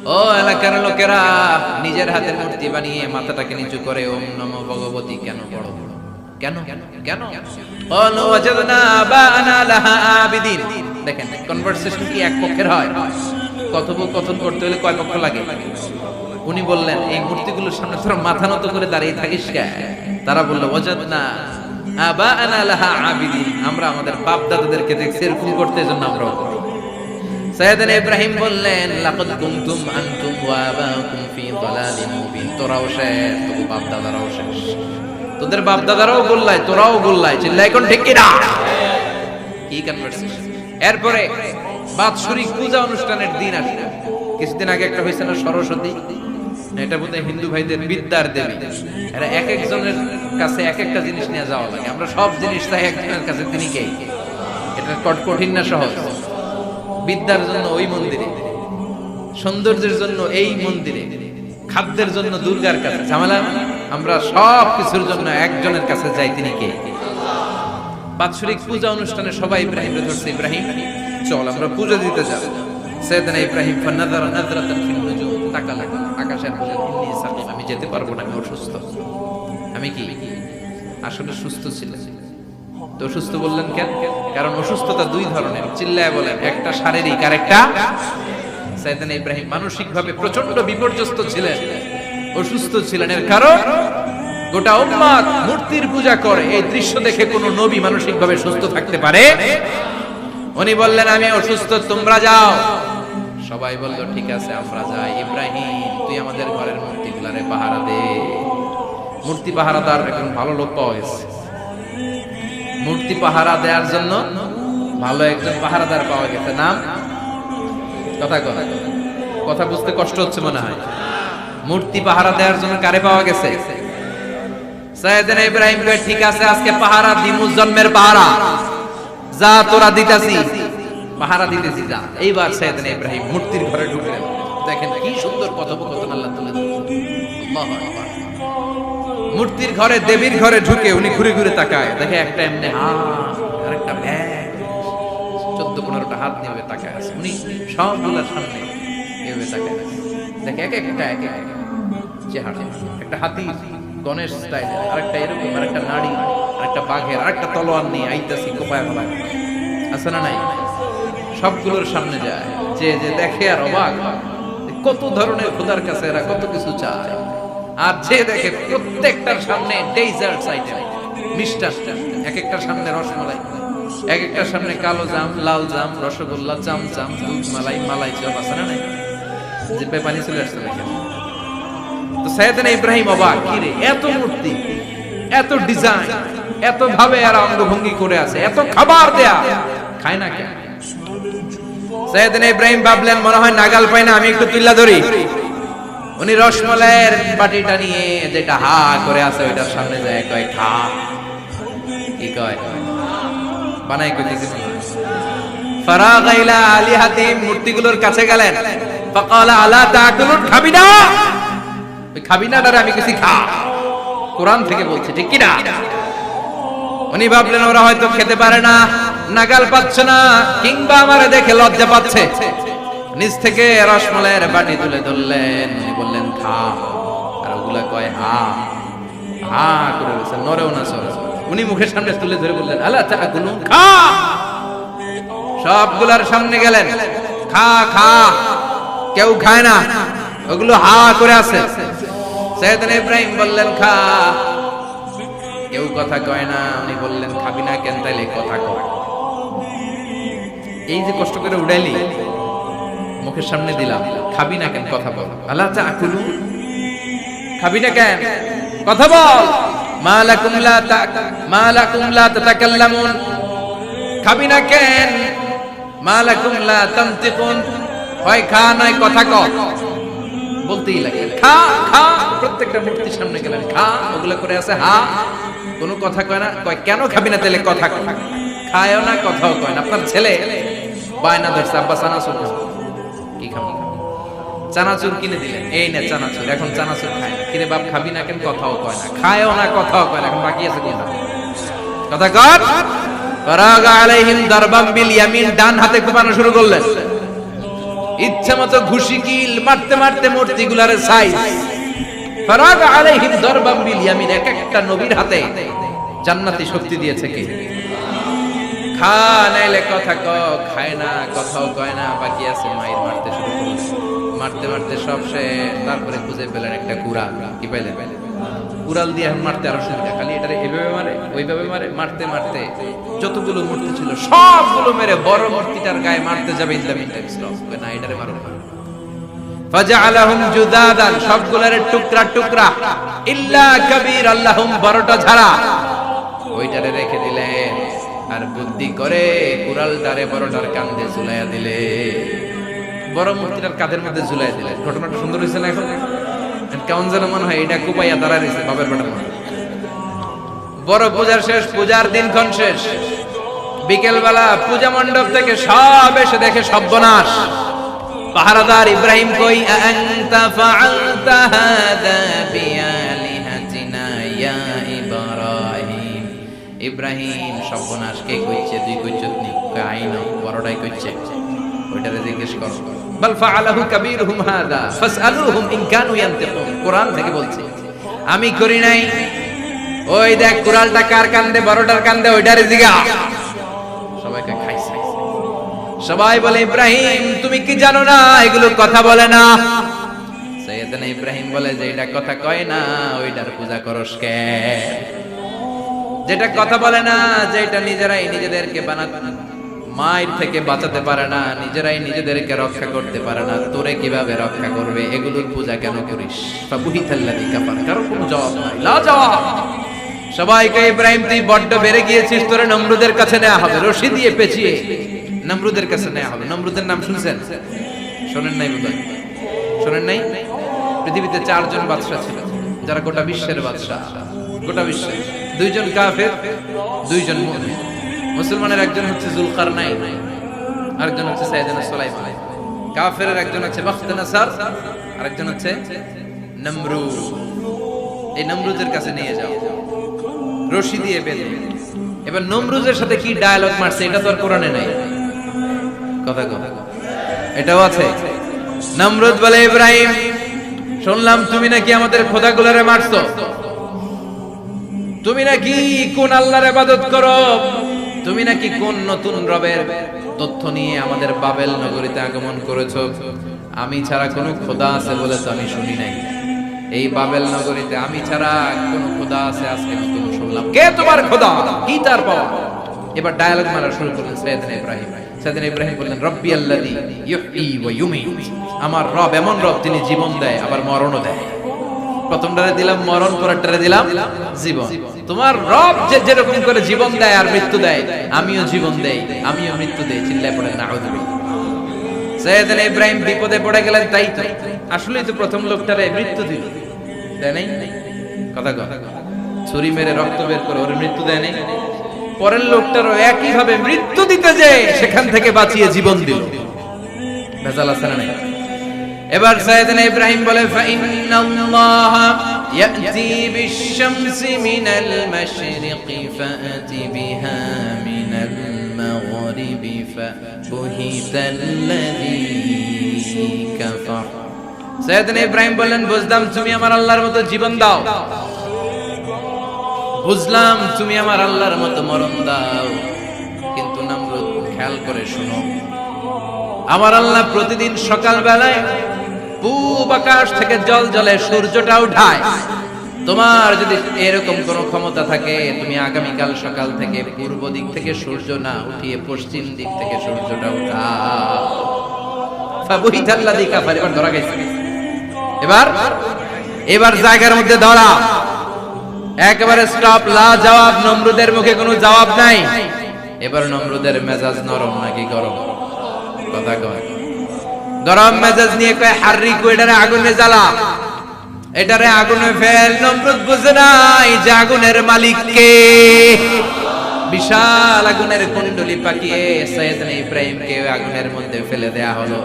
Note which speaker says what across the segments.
Speaker 1: ও এলাকার লোকেরা, নিজের হাতে মূর্তি বানিয়ে মাথাটাকে নিচু করে ওম নমো ভগবতী কেন পড়ো? কেন কেন? ক্বালু ওয়াজাদনা আবানা লাহা আবিদিন। দেখেন কনভারসেশন কি এক পক্ষের হয়? কথোপকথন করতে হলে কয় পক্ষ লাগে? উনি বললেন এই মূর্তিগুলোর সামনে তোরা মাথা নত করে দাঁড়িয়ে থাকিস কেন? তারা বলল ওয়াজাদনা আবানা লাহা আবিদিন, আমরা আমাদের বাপ দাদাদেরকে দেখছি এরকম করতে, এজন্য আমরাও করি। সাইয়েদনা ইব্রাহিম বললেন লাকাদ কুনতুম আনতুম ওয়া আবাকুম ফি দালালিন মুবিন। তোরাও শেষ, তোর বাপ দাদারাও শেষ, তোদের বাপ দাদারাও গোল্লায়, তোরাও গোল্লায়, চিল্লাই কোন ঠিক কি না? কি কনভারসেশন। এরপরে বাৎসরিক পূজা অনুষ্ঠানের দিন আসে। কিছুদিন আগে একটা হয়েছে না সরস্বতী, এটা বোধহয় হিন্দু ভাইদের বিদ্যার দেবী। এরা এক একজনের কাছে এক একটা জিনিস নিয়ে যাওয়া লাগে। আমরা সব জিনিস চাই একজনের কাছে, তিনি কে? এটা কঠিন না সহজ? বিদ্যার জন্য ওই মন্দিরে, সৌন্দর্যের জন্য এই মন্দিরে, খাদ্যের জন্য দুর্গার কাছে, ঝামেলা। আমরা সব কিছুর জন্য একজনের কাছে যাই, তিনি কে? বাৎসরিক পূজা অনুষ্ঠানে সবাই ইব্রাহিম ধরছে, ইব্রাহিম চল আমরা পূজা দিতে যাব। সাইয়েদনা ইব্রাহিম ফানাযারা নাযরাতান ফিন নুজুম, তাকালেন আকাশের দিকে, ইন্নী সাকিম, আমি যেতে পারবো না, আমি অসুস্থ। আমি কি আসলে সুস্থ ছিলেন? তো অসুস্থ বললেন কেন? কারণ অসুস্থতা দুই ধরনের, চিল্লায় বলেন। একটা শারীরিক, আর একটা। সাইয়েদনা ইব্রাহিম মানসিকভাবে প্রচন্ড বিপর্যস্ত ছিলেন, অসুস্থ ছিলেন। এর কারণ গোটা উম্মত মূর্তির পূজা করে, এই দৃশ্য দেখে কোন নবী মানসিকভাবে সুস্থ থাকতে পারে? উনি বললেন আমি অসুস্থ, তোমরা যাও। সবাই বলল ঠিক আছে আমরা যাই। ইব্রাহিম তুই আমাদের ঘরের মূর্তিগুলারে পাহারা দে। মূর্তি পাহারাদার একজন ভালো লোক পাওয়া গেছে। মূর্তি পাহারা দেওয়ার জন্য ভালো একজন পাহারাদার পাওয়া গেছে। নাম? কথা বুঝতে কষ্ট হচ্ছে মনে হয়। মূর্তি পাহারা দেওয়ার জন্য কারে পাওয়া গেছে? সাইয়েদনা ইব্রাহিম কয় ঠিক আছে আজকে পাহারা দিমু, জন্মের পাহারা। যা তোরা দিতাছি, পাহারা দিতেছি যা। এইবার সাইয়েদনা ইব্রাহিম মূর্তির ঘরে ঢুকলেন। দেখেন কি সুন্দর কথোপকথন আল্লাহ তুলে দিলেন। আল্লাহু আকবার। মূর্তির ঘরে, দেবীর ঘরে ঢুকে উনি ঘুরে ঘুরে তাকায়, দেখে একটা এমনি হাত আর একটা ব্যাগ, 14-15টা হাত নিয়ে তাকায় আছে। উনি সবগুলোর সামনে এভাবে তাকায় আছে, দেখে এক একটা চেহারা। একটা হাতি গণেশ স্টাইলের, আরেকটা এরকম, আরেকটা নাড়ি, আরেকটা বাঘের, আরেকটা তলোয়ার নিয়ে আইতাছি কোপায় ফেলায়, আছে না নাই? সবগুলোর সামনে যায়, যে যে দেখে আর অবাক, কত ধরনের খোদার কাছে এরা কত কিছু চায়। আর যে দেখে প্রত্যেকটার সামনে ডেজার্টস আইটেম, মিষ্টান্ন, এক একটার সামনে রসমালাই, এক একটার সামনে কালো জাম, লাল জাম, রসগোল্লা, চামচাম, দুধ মালাই, মালাই চপ, আছে না নাই? জিভে পানি চলে আসছে দেখেন। তো সাইয়েদনা ইব্রাহিম অবাক, কি রে এত মূর্তি, এত ডিজাইন, এত ভাবে আর অঙ্গভঙ্গি করে আছে, এত খাবার দেয়া, খায় না কেন? সাইয়েদনা ইব্রাহিম ভাবলেন মনে হয় নাগাল পাই না, আমি একটু তুল্লা ধরি। উনি রসমালাইয়ের বাটিটা নিয়ে যেটা হা করে আছে ওইটার সামনে যায়, কয় খা। কি কয়? বানাই কইতেছি। ফারাগা ইলা আলিহাতিম, মূর্তিগুলোর কাছে গেলেন। ফাকালা আলা তাকুলুন, খাবি না? ওই খাবি না ডারে আমি কিছু খা, কোরআন থেকে বলছে, ঠিক কি না? উনি ভাবলেন ওরা হয়তো খেতে পারে না, নাগাল পাচ্ছে না, কিংবা আমারে দেখে লজ্জা পাচ্ছে। নিজ থেকে রসমালাইয়ের বাটি তুলে ধরলেন, উনি বললেন খা। আর ওগুলা কয় হা হা করে বলছে, নরেও না সরে। উনি মুখের সামনে তুলে ধরে বললেন আলা তাকুলুন, খা। সবগুলার সামনে গেলেন, খা খা। কেউ খায় না, ওগুলো হা করে আছে। সাইয়েদনা ইব্রাহিম বললেন খা। কেউ কথা কয় না। উনি বললেন খাবি না কেন? তাইলে কথা কয়। এই যে কষ্ট করে উড়াইলি, মুখের সামনে দিলাম, খাবি না কেন? কথা বল। আলা তাকুলুন, খাবি না কেন? কথা বল। মা লাকুম লা তাতাকাল্লামুন, খাবি না কেন? মা লাকুম লা তানতিকুন, হয় খা নয় কথা কও। বলতেই লাগে খা খা। প্রত্যেকটা মূর্তির সামনে গেলেন, খা। ওগুলা করে আছে হা, কোনো কথা কয় না। কয় কেন খাবি না? তাহলে কথা কয়। খায়ও না, কথাও কয় না। আপনার ছেলে বায়না ধরছে, আব্বা চানাচুর কি খাবো? চানাচুর কিনে দিলেন, এই না চানাচুর। এখন চানাচুর খায় না। কিরে বাপ খাবি না কেন? কথাও কয় না, খায়ও না, কথাও কয় না। এখন বাকি আছে কোনটা? কথা কর। ফারাগা আলাইহিম দারবাম বিল ইয়ামিন, ডান হাতে কোপানো শুরু করলেন। ইচ্ছা মতো ঘুষি কিল মারতে মারতে মূর্তিগুলার সাইজ। ফারাগ আলাইহিম দরবাম বিল ইয়ামিন, এক একটা নবীর হাতে জান্নাতি শক্তি দিয়েছে কে? খা নাইলে কথা ক, খায় না, কথাও কয় না, বাকি আছে মায়ের মারতে শুরু করলো। মারতে মারতে সব শেষ, তারপরে খুঁজে পেলেন একটা কুড়াল। কি পাইলেন? কুড়াল দিয়ে মারতে আরো সুবিধা, খালি এটারে এভাবে মারে ওইভাবে মারে, মারতে মারতে যতগুলো মূর্তি ছিল সবগুলো মেরে বড় মূর্তিটার গায়ে মারতে যাবে, in the meantime stop না, এটারে মারো না। ফাজআলাহুম জুদাদান, সবগুলোর টুকরা টুকরা, ইল্লা কাবীর আল্লাহুম, বড়টা ছাড়া ওইটারে রেখে দিলেন। আর বুদ্ধি করে কুড়ালটারে বড়টার কাঁধে ঝুলাইয়া দিলে, বড় মূর্তিটার কাঁধের মধ্যে ঝুলাইয়া দিলেন। ঘটনাটা সুন্দর হয়েছে না? এখন কেমন যেন মনে হয় এটা কুপাইয়া দাঁড়া রয়েছে বাবার বেটার মনে। বড় পূজার শেষ, পূজার দিনক্ষণ শেষ। বিকেল বেলা পূজা মণ্ডপ থেকে সব এসে দেখে সর্বনাশ। পাহারাদার ইব্রাহিম কই, আনতা ফাআলতা হাদা বিআলিহাতিনা ইয়া ইব্রাহিম। ইব্রাহিম, সর্বনাশ কে কইছে? তুই কইছস নি? কই আইন বড়টাই কইছে, ওইটারে জিজ্ঞেস কর। বাল ফাআলাহু কাবীরুহুম হাদা ফাসআলুহুম ইন কানু ইয়ানতিকুন। কোরআন থেকে বলছে, আমি করি নাই। ওই দেখ কুড়ালটা কার কান্দে, বড়টার কান্দে, ওইটারে জিগা। সবাইকে খাইছে। সবাই বলে, ইব্রাহিম তুমি কি জানো না এগুলো কথা বলে না? সাইয়েদনা ইব্রাহিম বলে যে এটা কথা কয় না, ওইটার পূজা করস কে? যেটা কথা বলে না, যেটা নিজেরাই নিজেদেরকে মায়ের থেকে বাঁচাতে পারে না, নিজেরাই নিজেদেরকে রক্ষা করতে পারে না, তোরে কিভাবে রক্ষা করবে? এগুলোর পূজা কেন করিস? ফাবুহিতাল্লাযী কাফার, কারো কোনো জবাব নাই, লা জবাব। সবাইকে, ইব্রাহিম তুই বড্ড বেড়ে গিয়েছিস, তোরে নমরুদের কাছে নেওয়া হবে, রশি দিয়ে পেঁচিয়ে নমরুদের কাছে নেওয়া হবে। নমরুদের নাম শুনছেন? শোনেন নাই বোধহয়? শোনেন নাই? পৃথিবীতে 4 জন বাদশা ছিল, যারা গোটা বিশ্বের বাদশা। গোটা বিশ্বের 2 জন কাফের, 2 জন মুমিন। মুসলমানের একজন হচ্ছে যুলকারনাইন, আরেকজন হচ্ছে সাইয়েদনা সুলাইমান। কাফেরের একজন হচ্ছে বাখতানাসার, আরেকজন হচ্ছে নমরুদ। এই নমরুদের কাছে নিয়ে যাও, রশি দিয়ে বেঁধে। এবার নমরুদের সাথে কি ডায়ালগ মারছে এটা তো আর কোরআনে নাই। কথা কথা এটাও আছে। নমরুদ বলে, ইব্রাহিম শুনলাম তুমি নাকি আমাদের খোদাগুলোরে মারছো, তুমি নাকি কোন আল্লাহর ইবাদত করো, তুমি নাকি কোন নতুন রবের তথ্য নিয়ে আমাদের বাবেল নগরীতে আগমন করেছো। আমি ছাড়া কোন খোদা আছে বলে তো আমি শুনি নাই। এই বাবেল নগরীতে আমি ছাড়া কোন খোদা আছে আজকে নতুন শুনলাম। কে তোমার খোদা? কি তার পাওয়া? এবার ডায়ালগ মারা শুরু করলেন সাইয়েদনা ইব্রাহিম। সাইয়েদনা ইব্রাহিম বললেন, রব্বি আল্লাযী ইউহয়ী ওয়া ইউমীত, আমার রব এমন রব যিনি জীবন দেয় আবার মরণও দেয়। প্রথমটারে দিলাম মরণ, পরেরটারে দিলাম জীবন। তোমার রব যেরকম করে জীবন দেয় আর মৃত্যু দেয়, আমিও জীবন দেই, আমিও মৃত্যু দেই। চিল্লায় পড়ে নাউযুবিল্লাহ। সাইয়েদনা ইব্রাহিম বিপদে পড়ে গেলেন। তাই তো আসলেই তো প্রথম লোকটারে মৃত্যু দিল, দেয় নাই? কথা কথা ছুরি মেরে রক্ত বের করে ওর মৃত্যু দেয় নাই? পরের লোকটারও একই ভাবে মৃত্যু দিতে যে সেখান থেকে বাঁচিয়ে জীবন দিল। ভেজাল আছে না নাই? এবার সাইয়েদনা ইব্রাহিম বলে, ফাইন্নাল্লাহা ইয়াতি বিশ-শামসি মিনাল মাশরিকি ফাআতি বিহা মিনাল মাগরিবি ফাবুহিতাল্লাযী কাফার। সাইয়েদনা ইব্রাহিম বললেন, বুঝলাম তুমি আমার আল্লাহর মতো জীবন দাও, বুঝলাম তুমি আমার আল্লাহর মতো মরণ দাও, কিন্তু নমরুদ খেয়াল করে শোনো, আমার আল্লাহ প্রতিদিন সকাল বেলায় পূব আকাশ থেকে জল জলে সূর্যটা উঠায়। তোমার যদি এরকম কোন ক্ষমতা থাকে, তুমি আগামীকাল সকাল থেকে পূর্ব দিক থেকে সূর্য না উঠিয়ে পশ্চিম দিক থেকে সূর্যটা উঠাও। ফাবুহিতাল্লাযী কাফার। এবার ধরা গেছে। এবার জায়গার মধ্যে ধরা, একেবারে স্টপ, লা জবাব। নমরুদের মুখে কোনো জবাব নাই। এবার নমরুদের মেজাজ নরম নাকি গরম? কথা কয়। গরম মেজাজ নিয়ে কয়, হাররিকু, এটারে আগুনে জ্বালা, এটারে আগুনে ফেল। নমরুদ বুঝে নাই যে আগুনের মালিক কে। বিশাল আগুনের কুণ্ডলি পাকিয়ে সাইয়েদনা ইব্রাহিমকে আগুনের মধ্যে ফেলে দেয়া হলো।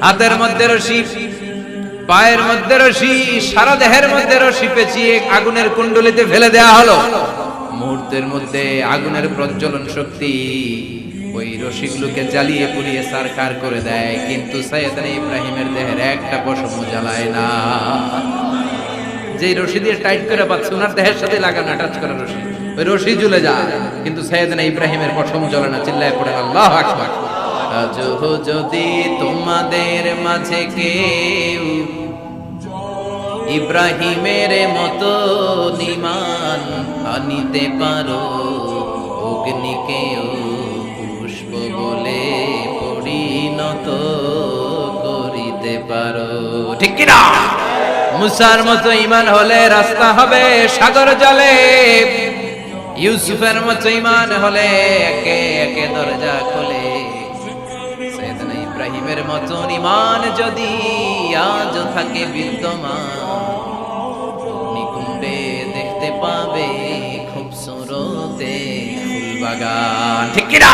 Speaker 1: হাতের মধ্যে রশি, পায়ের মধ্যে রশি, সারা দেহের মধ্যে রশি পেঁচিয়ে আগুনের কুণ্ডলিতে ফেলে দেয়া হলো। মুহূর্তের মধ্যে আগুনের প্রজ্বলন শক্তি ওই রশিগুলোকে জ্বালিয়ে পুড়িয়ে সারখার করে দেয়, কিন্তু সাইয়েদনা ইব্রাহিমের দেহের একটা পশমও জ্বালায় না। যে রশি দিয়ে টাইট করে পাচ্ছে ওনার দেহের সাথে লাগানো টাচ করা রশি, ওই রশি জ্বলে যায়, কিন্তু সাইয়েদনা ইব্রাহিমের পশম জ্বলে না। চিল্লায় পড়ে আল্লাহু আকবার। আজও যদি তোমাদের মাঝে কেউ ইব্রাহিমের মতো ঈমান আনিতে পারো, অগ্নিকেও পুষ্প বলে পরিণত করিতে পারো, ঠিক কি না? মুসার মতো ঈমান হলে রাস্তা হবে সাগর জলে, ইউসুফের মতো ঈমান হলে একে একে দরজা খোলে। সাইয়েদনা ইব্রাহিমের মতো ঈমান যদি আজ থাকে বিদ্যমান, নিকুণ্ডে দেখতে পাবে খুবসুরতে ফুলবাগান, ঠিক কি না?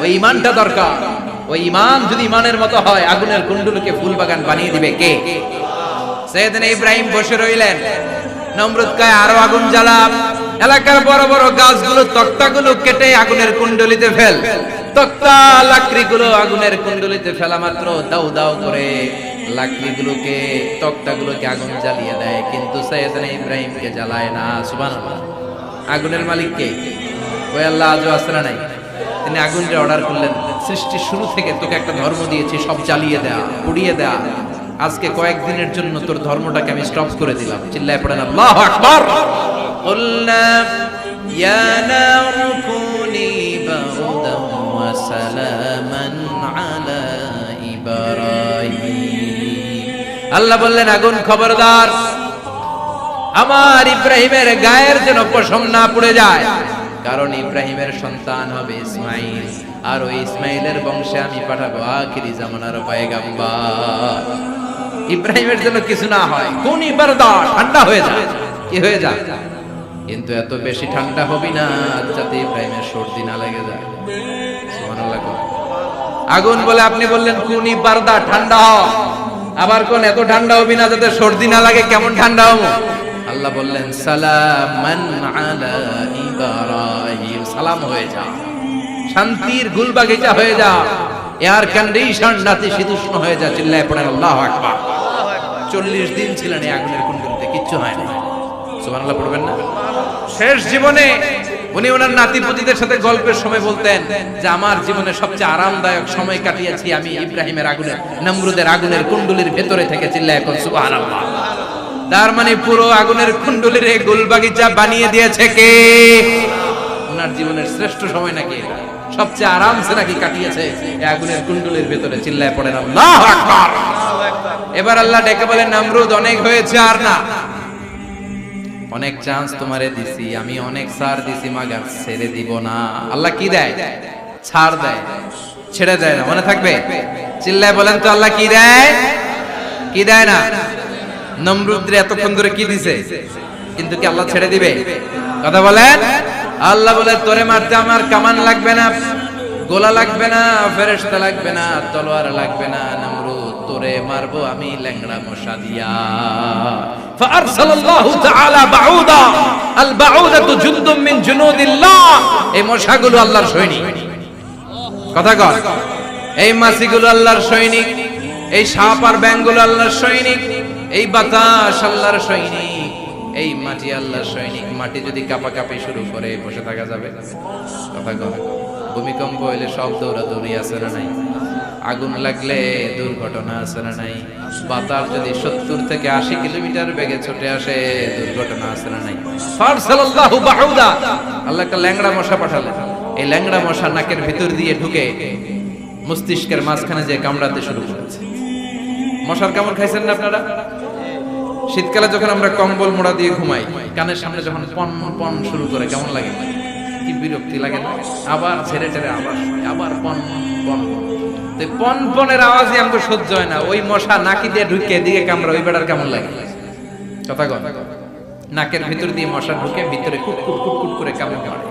Speaker 1: ওই ঈমানটা দরকার। ওই ঈমান যদি ঈমানের মতো হয়, আগুনের কুণ্ডুলকে ফুলবাগান বানিয়ে দিবে কে? সাইয়েদনা ইব্রাহিম বসে রইলেন, নমরুদ কয় আরো আগুন জ্বালা, এলাকার বড় বড় গাছগুলো তক্তাগুলো কেটে আগুনের কুণ্ডলিতে ফেল। তক্তা লাকড়িগুলো আগুনের কুণ্ডলিতে ফেলা মাত্র দাউ দাউ করে লাকড়িগুলোকে তক্তাগুলোকে আগুন জ্বালিয়ে দেয়, কিন্তু সাইয়েদনা ইব্রাহিমকে জ্বালায় না। সুবহানাল্লাহ। আগুনের মালিক কে? ওই আল্লাহ আজও আসরা নাই। তিনি আগুনকে অর্ডার করলেন, সৃষ্টির শুরু থেকে তোকে একটা ধর্ম দিয়েছি, সব জ্বালিয়ে দেয়া, পুড়িয়ে দেয়া, আজকে কয়েকদিনের জন্য তোর ধর্মটাকে আমি স্টপ করে দিলাম। চিল্লায় পড়েন আল্লাহু আকবার। কুলনা ইয়া নারু কুনি বারদান ওয়া সালামান আলা ইব্রাহিম। আল্লাহ বললেন আগুন খবরদার, আমার ইব্রাহিমের গায়ের যেন পশম না পুড়ে যায়, কারণ ইব্রাহিমের সন্তান হবে ইসমাইল, আর ওই ইসমাইলের বংশে আমি পাঠাবো আখিরি জামানার পয়গাম্বর। ইব্রাহিমের জন্য কিছু না হয়, কোন ইবারদা ঠান্ডা হয়ে যায়, কি হয়ে যায়, কিন্তু এত বেশি ঠান্ডা হবি না যাতে ইব্রাহিমের সর্দি না লেগে যায়। সুবহানাল্লাহ। আগুন বলে আপনি বললেন কোন ইবারদা ঠান্ডা হ, আবার কোন এত ঠান্ডা হবি না যাতে সর্দি না লাগে, কেমন ঠান্ডা হবো? আল্লাহ বললেন সালামান আলা ইব্রাহিম, সালাম হয়ে যা, শান্তির গুলবাগিচা হয়ে যা, এয়ার কন্ডিশন নাতিশীতোষ্ণ হয়ে যা। চিল্লায় পড়েন আল্লাহু আকবার। 40 দিন ছিলেন এই আগুনের কুণ্ডলিতে, কিচ্ছু হয় না। সুবহানাল্লাহ পড়বেন না? শেষ জীবনে উনি ওনার নাতিপুতিদের সাথে গল্পের সময় বলতেন যে আমার জীবনে সবচেয়ে আরামদায়ক সময় কাটিয়েছি আমি ইব্রাহিমের আগুনের, নমরুদের আগুনের কুণ্ডলির ভেতরে থেকে। চিল্লায় এখন সুবহানাল্লাহ। তার মানে পুরো আগুনের কুণ্ডলির এই গুলবাগিচা বানিয়ে দিয়েছে কে? ওনার জীবনের শ্রেষ্ঠ সময় নাকি, সবচেয়ে আরামসে নাকি কাটিয়েছে এই আগুনের কুণ্ডলির ভেতরে। চিল্লায় পড়েন আল্লাহু আকবার। এবার আল্লাহ ডেকে বলেন নমরুদ অনেক হয়েছে, আর না, অনেক চান্স তোমারে দিছি আমি, অনেক ছাড় দিছি, মাগার ছেড়ে দিব না। আল্লাহ কি দেয়? ছাড় দেয়, ছেড়ে দেয় না। মনে থাকবে? চিল্লায় বলেন তো আল্লাহ কি দেয়? কি দেয় না? নমরুদরে এতক্ষণ ধরে কি দিছে, কিন্তু কি আল্লাহ ছেড়ে দিবে? কথা বলেন। আল্লাহ বলে তোরে মারতে আমার কামান লাগবে না, গোলা লাগবে না, ফেরেশতা লাগবে না, তলোয়ার লাগবে না, নমরুদ তোরে মারবো আমি ল্যাংড়া মশা দিয়া। ফাআরসালাল্লাহু তাআলা বাউদা, আল বাউদাতু জুনদুম মিন জুনুদিল্লাহ। এই মশাগুলো আল্লাহর সৈনিক। কথা কর, এই মাছিগুলো আল্লাহর সৈনিক, এই সাপ আর ব্যাঙগুলো আল্লাহর সৈনিক, এই বাতাস আল্লাহর সৈনিক, এই মাটি আল্লাহর সৈনিক। মাটি যদি কাঁপাকাঁপি শুরু করে বসে থাকা যাবে? কথা কর। ভূমিকম্প হইলে সব দৌড়াদৌড়ি আছে না নাই? আগুন লাগলে দুর্ঘটনা আছে না নাই? বাতাস যদি 70 থেকে 80 কিলোমিটার বেগে ছুটে আসে, দুর্ঘটনা আছে না নাই? ফারসালাল্লাহু বাউদা, আল্লাহ একটা ল্যাংড়া মশা পাঠালেন। এই ল্যাংড়া মশা নাকের ভিতর দিয়ে ঢুকে মস্তিষ্কের মাঝখানে যে কামড়াতে শুরু করেছে। মশার কামড় খাইছেন না আপনারা? শীতকালে যখন আমরা কম্বল মোড়া দিয়ে ঘুমাই, কানের সামনে যখন পন পন শুরু করে কেমন লাগে? কি বিরক্তি লাগে না? আবার ছেড়ে ছেড়ে আবার পন পন, পন পনের আওয়াজই আমাকে সহ্য হয় না। ওই মশা নাকি দিয়ে ঢুকে দিকে কামড়া, ওই বেড়ার কেমন লাগে? কথা কন। নাকের ভিতর দিয়ে মশা ঢুকে ভিতরে কুটকুট কুটকুট করে কামড় মারে।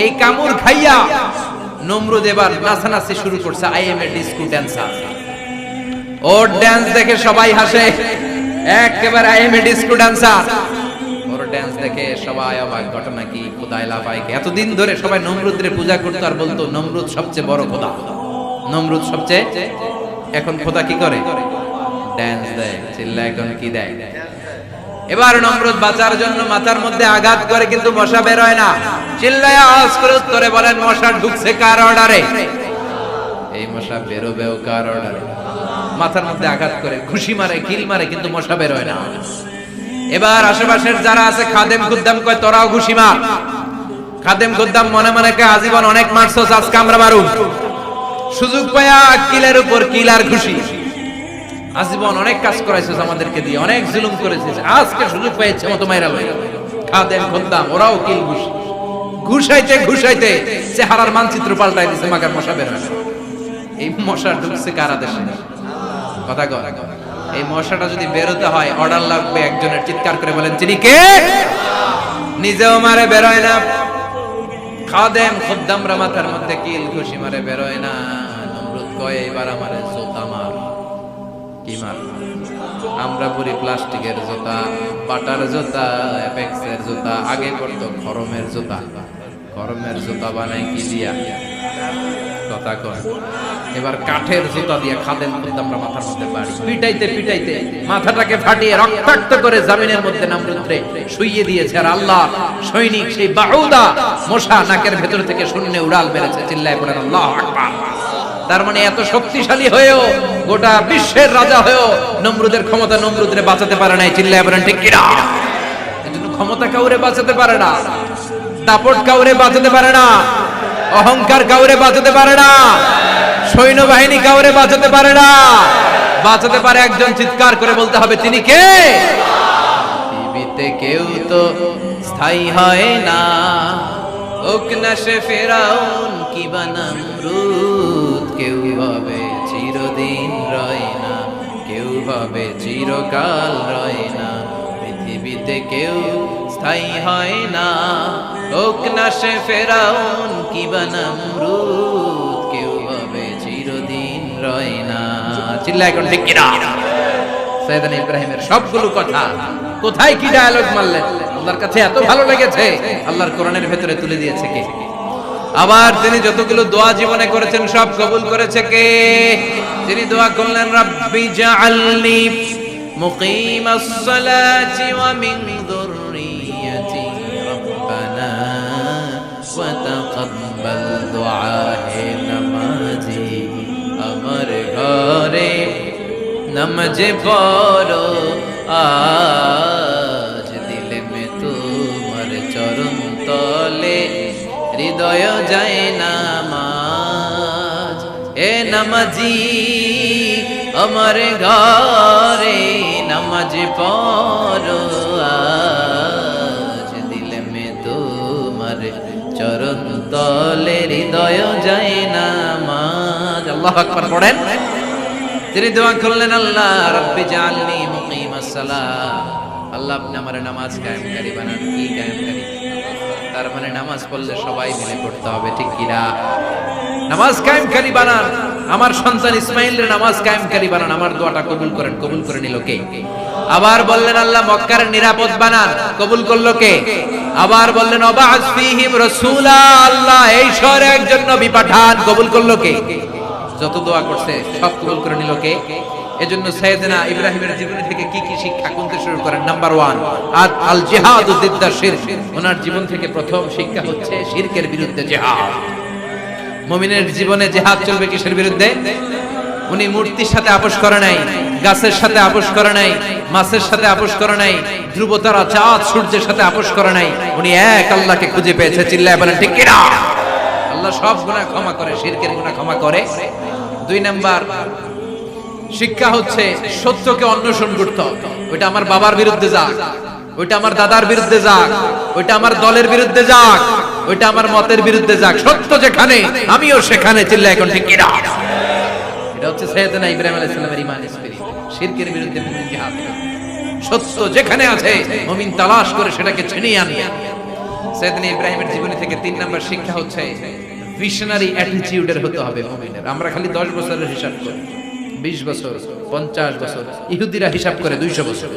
Speaker 1: এই কামড় খাইয়া নমরুদ এবার নাচানাচি শুরু করছে। I M A disco dancer. Or dance দেখে সবাই হাসে, একেবারে I M A disco dancer. Or dance দেখে সবাই অবাক, ঘটনা কি? খোদায় লাফায়। এতদিন ধরে সবাই নমরুদের পূজা করতো আর বলতো নমরুদ সবচেয়ে বড় খোদা, নমরুদ সবচেয়ে। এখন খোদা কি করে? ড্যান্স দেয়, চিল্লা। এখন কি দেয়? এবার নমরুদ বাঁচার জন্য মাথার মধ্যে আঘাত করে, কিন্তু মশা বের হয় না। চিল্লায় আওয়াজ করে উত্তরে বলেন, মশা ঢুকছে কার অর্ডারে? এই মশা বেরোবেও কার অর্ডারে? মাথার মধ্যে আঘাত করে ঘুষি মারে, কিল মারে, কিন্তু মশা বের হয় না। এবার আশেপাশের যারা আছে খাদেম খুদ্দাম কয়, তোরাও ঘুষি মার। খাদেম খুদ্দাম মনে মনে কয়, আজীবন অনেক মারছস, আজকে আমরা মারুম। সুযোগ পায়া কিলের উপর কিল আর ঘুষি। আজীবন অনেক কাজ করাইছিস আমাদেরকে দিয়ে, অনেক জুলুম করেছিস, আজকে সুযোগ পেয়েছে মতো মাইরা লই। খাদেম খুদ্দাম ওরাও কিল ঘুষি। ঘুষাইতে ঘুষাইতে চেহারার মানচিত্র পাল্টাই দিছে, মাগার মশা বের হয় না। এই মশা ঢুকছে কারা দেশে? কথা কর। এই মশাটা যদি বেরোতে হয়, অর্ডার লাগবে একজনের। চিৎকার করে বলেন, তিনি কে? নিজেও মারে, বেরোয় না। খাদেম খুদ্দামরা মাথার মধ্যে কিল ঘুষি মারে, বেরোয় না। নমরুদ কয়, এবার আমারে জুতা মার। কি মার? আমরা পরি প্লাস্টিকের জুতা, পাটার জুতা, অ্যাপেক্সের জুতা। আগে করতো খরমের জুতা। খরমের জুতা বানাই কি দিয়া? কথা কর। এবার কাঠের জুতা দিয়ে খাদেম খুদ্দামরা মাথার মধ্যে বাড়ি। পিটাইতে পিটাইতে মাথাটাকে ফাটিয়ে রক্তাক্ত করে জমিনের মধ্যে নমরুদরে শুইয়ে দিয়েছে। আর আল্লাহ সৈনিক সেই বাউদা মশা নাকের ভেতর থেকে শূন্যে উড়াল মেরেছে। চিল্লায় পড়েন আল্লাহু আকবার। তার মানে এত শক্তিশালী হয়েও, গোটা বিশ্বের রাজা হয়েও নমরুদের ক্ষমতা নমরুদরে বাঁচাতে পারে নাই। চিল্লায় পড়েন ঠিক কিনা? এজন্য ক্ষমতা কাউরে বাঁচাতে পারে না, দাপট কাউরে বাঁচাতে পারে না, অহংকার কাউরে বাঁচাতে পারে না, সৈন্যবাহিনী কাউরে বাঁচাতে পারে না। বাঁচাতে পারে একজন। চিৎকার করে বলতে হবে, তিনি কে? পৃথিবীতে কেউ তো স্থায়ী হয় না, হোক না সে ফেরাউন কিবা নমরুদ। কেউ ভাবে চিরদিন রয় না, কেউ ভাবে চিরকাল রয় না। পৃথিবীতে কেউ স্থায়ী হয় না, হোক না সে ফেরাউন কিবা নমরুদ। কেউ ভাবে চিরদিন রয় না। চিল্লা এখন ঠিক কিনা? সাইয়েদনা ইব্রাহিমের সবগুলো কথা কোথায় কি ডায়ালগ মারলেন, আল্লাহর কাছে এত ভালো লেগেছে, আল্লাহর কোরআনের ভেতরে তুলে দিয়েছে কে? আবার তিনি যতগুলো দোয়া জীবনে করেছেন সব কবুল করেছে কে? তিনি দোয়া করলেন, রাব্বি জাআলনি মুকিমাস সালাতি ওয়া মিন যুররিয়্যাতি রাব্বানা ওয়া তাকাব্বাল দুআ। হে নামাজি, আমার ঘরে নামাজ পড়ো আজ, দিলে মে তোমার চরণ তলে হৃদয় যায় নামাজ। এ নামাজি, আমার ঘরে নামাজ পড়ো আজ, দিলে মে তোমার চরণ তলে হৃদয় যায় নামাজ। আল্লাহু আকবার পড়েন। তিনি দোয়া করলেন, আল্লাহ রাব্বি জাআলনি মুকিমাস সালাহ। আল্লাহ আপনি আমার নামাজ কায়েমকারী বানান। কি কায়েমকারী? তার মানে নামাজ পড়লে সবাই মিলে পড়তে হবে, ঠিক কিনা? নামাজ কায়েমকারী বানান। আমার সন্তান ইসমাইলের নামাজ কায়েমকারী বানান। আমার দোয়াটা কবুল করেন। কবুল করে নিল কে? আবার বললেন, আল্লাহ মক্কার নিরাপদ বানান। কবুল করলো কে? আবার বললেন, ওয়াবা'আস ফীহিম রাসূলা। আল্লাহ এই শহরে একজন নবী পাঠান। কবুল করলো কে? যত দোয়া করছে সব কবুল করে নিল কে? এজন্য সাইয়েদনা ইব্রাহিমের জীবনী থেকে কি কি শিক্ষা কোনটা শুরু করেন? নাম্বার 1, আল জিহাদু দিদ্দা শিরক। ওনার জীবন থেকে প্রথম শিক্ষা হচ্ছে শিরকের বিরুদ্ধে জিহাদ। মুমিনের জীবনে জিহাদ চলবে কিসের বিরুদ্ধে? উনি মূর্তির সাথে আপোষ করে নাই, গাছের সাথে আপোষ করে নাই, মাছের সাথে আপোষ করে নাই, ধ্রুব তারা, চাঁদ, সূর্যের সাথে আপোষ করে নাই। উনি এক আল্লাহকে খুঁজে পেয়েছে। চিল্লায় বলেন ঠিক কিনা? আল্লাহ সব গুনাহ ক্ষমা করে, শিরকের গুনাহ ক্ষমা করে। 2 নাম্বার শিক্ষা হচ্ছে সত্যকে অন্বেষণ করতে হবে। ওইটা আমার বাবার বিরুদ্ধে যাক, ওইটা আমার দাদার বিরুদ্ধে যাক, ওইটা আমার দলের বিরুদ্ধে যাক, ওইটা আমার মতের বিরুদ্ধে যাক, সত্য যেখানে আমিও সেখানে। চিল্লায় এখন ঠিক কিনা? এটা হচ্ছে সাইয়েদনা ইব্রাহিম আলাইহিস সালামের ঈমান স্পিরিট। শিরকের বিরুদ্ধে মুমিন জিহাদ করে। সত্য যেখানে আছে মুমিন তালাশ করে সেটাকে ছিনিয়ে আনে। সাইয়েদনা ইব্রাহিমের জীবনী থেকে 3 নাম্বার শিক্ষা হচ্ছে ভিশনারি অ্যাটিটিউডের হতে হবে মুমিনের। আমরা খালি 10 বছরের হিসাব করি, 20 বছর, 50 বছর। ইহুদিরা হিসাব করে 200 বছর।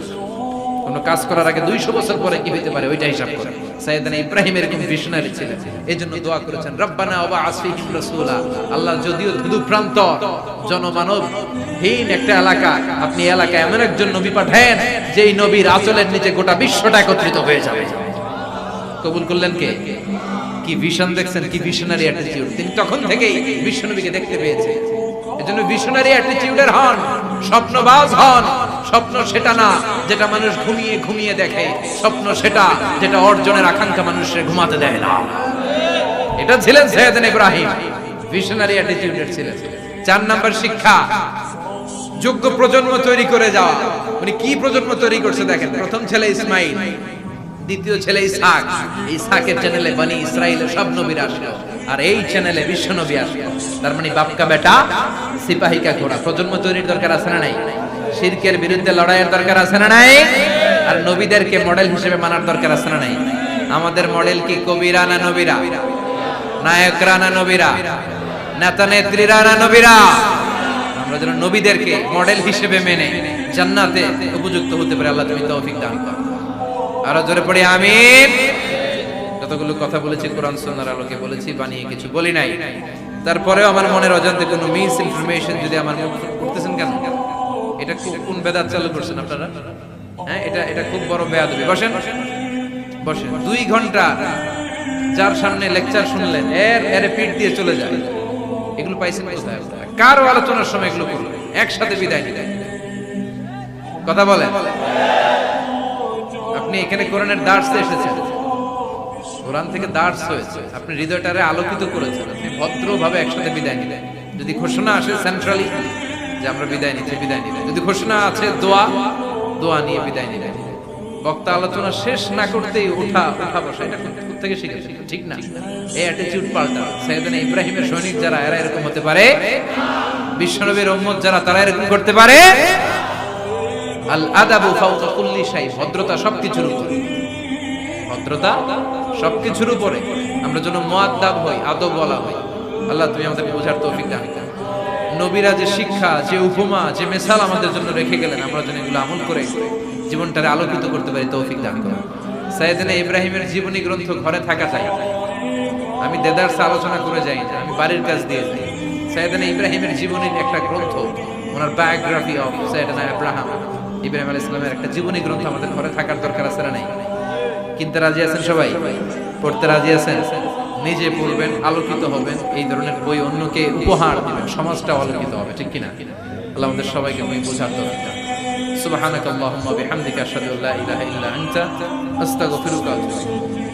Speaker 1: কোন কাজ করার আগে 200 বছর পরে কি হইতে পারে ওইটা হিসাব করে। সাইয়েদনা ইব্রাহিম এরকম ভিশনারি ছিলেন, এইজন্য দোয়া করেছেন রব্বানা ওয়াবআস ফীহিম রাসূলা। আল্লাহ যদিও ধুধুপ্রান্ত জনমানব হীন একটা এলাকা, আপনি এলাকায় এমন একজন নবী পাঠান যেই নবীর আঁচলের নিচে গোটা বিশ্বটা একত্রিত হয়ে যাবে। কবুল করলেন কে? কি ভিশন দেখছেন, কি ভিশনারি অ্যাটিটিউড। তিনি তখন থেকেই বিশ্বনবীকে দেখতে পেয়েছে। এজন্য ভিশনারি অ্যাটিটিউডের হন, স্বপ্নবাজ হন। স্বপ্ন সেটা না যেটা মানুষ ঘুমিয়ে ঘুমিয়ে দেখে, স্বপ্ন সেটা যেটা অর্জনের আকাঙ্ক্ষা মানুষের ঘুমাতে দেয় না। এটা ছিলেন সাইয়েদনা ইব্রাহিম, ভিশনারি অ্যাটিটিউডের ছিলেন। 4 নাম্বার শিক্ষা, যোগ্য প্রজন্ম তৈরি করে যাওয়া। উনি কি প্রজন্ম তৈরি করছে দেখেন। প্রথম ছেলে ইসমাইল, দ্বিতীয় ছেলে ইসহাক। ইসহাকের চ্যানেলে বনি ইসরাইলের সব নবীরা আসলো, আর এই চ্যানেলে বিশ্ব নবী আসলো। তার মানে বাপ কা বেটা সিপাহী কা ঘোড়া। প্রজন্ম তৈরির দরকার আছে না নাই? শিরকের বিরুদ্ধে লড়াইয়ের দরকার আছে না নাই? আর নবীদেরকে মডেল হিসেবে মানার দরকার আছে না নাই? আমাদের মডেল কি কবিরা না নবীরা? নায়করা না নবীরা? নেতা নেত্রীরা না নবীরা? আমরা যেন নবীদেরকে মডেল হিসেবে মেনে জান্নাতে উপযুক্ত হতে পারে। আল্লাহ তুমি তৌফিক দান করো। আরো জোরে পড়ি আমিন। যতগুলো কথা বলেছি কোরআন সুন্নাহর আলোকে বলেছি, বানিয়ে কিছু বলি নাই। তারপরেও আমার মনের অজান্তে কোনো মিস ইনফরমেশন যদি আমার মুখ করতেছেন কেন? এটা কোন বেদাত চালু করছেন আপনারা? হ্যাঁ, এটা খুব বড় বেয়াদবি। বসেন বসেন। 2 ঘন্টা যার সামনে লেকচার শুনলেন, এর পিঠ দিয়ে চলে যায়। এগুলো পাইছেন কোথায়? কার আলোচনার সময় এগুলো করলেন? একসাথে বিদায় নিলেন। কথা বলেন। আপনি এখানে কোরআনের দার্সে এসেছেন, কোরআন থেকে দার্স হয়েছে, আপনি হৃদয়টারে আলোকিত করেছেন, আপনি ভদ্রভাবে একসাথে বিদায় নিলেন। যদি ঘোষণা আসে সেন্ট্রালি যে আমরা বিদায় নিচ্ছি, বিদায় নিলেন। যদি ঘোষণা আছে দোয়া নিয়ে বিদায় নিলেন। বক্তা আলোচনা শেষ না করতেই উঠা বসা, এটা কোথা থেকে শিখেছেন? ঠিক না। এই অ্যাটিটিউড পাল্টা। সাইয়েদনা ইব্রাহিমের সৈনিক যারা, এরা এরকম হতে পারে? বিশ্বনবীর উম্মত যারা, তারা এরকম করতে পারে? আল আদাবু ফাওকা কুল্লি শাই। ভদ্রতা সবকিছুর উপরে, ভদ্রতা সবকিছুর উপরে। আমরা যেন মুআদ্দাব হই, আদব বলা হই। আল্লাহ তুমি আমাদের বোঝার তৌফিক দান করো। নবীরা যে শিক্ষা, যে উপমা, যে মিসাল আমাদের জন্য রেখে গেলেন, আমরা যেন এগুলো আমল করে জীবনটারে আলোকিত করতে পারি, তৌফিক দান করো। সাইয়েদনা ইব্রাহিমের জীবনী গ্রন্থ ঘরে থাকা চাই। আমি দেদারসে আলোচনা করে যাই না, আমি বাড়ির কাজ দিয়ে যাই। সাইয়েদনা ইব্রাহিমের জীবনীর একটা গ্রন্থ, ওনার বায়োগ্রাফি অফ সাইয়েদনা ইব্রাহিম আলাইহিস সালামের একটা জীবনী গ্রন্থ আমাদের ঘরে থাকার দরকার আছে না নাই? কিনতে রাজি আছেন সবাই? পড়তে রাজি আছেন? নিজে পড়বেন, আলোকিত হবেন, এই ধরনের বই অন্যকে উপহার দিবেন, সমাজটা আলোকিত হবে। ঠিক কিনা? আল্লাহ আমাদের সবাইকে বই বোঝার তৌফিক দান। সুবহানাকাল্লাহুম্মা বিহামদিকা আশহাদু আল্লা ইলাহা ইল্লা আনতা আস্তাগফিরুকা ওয়া আতুবু ইলাইক।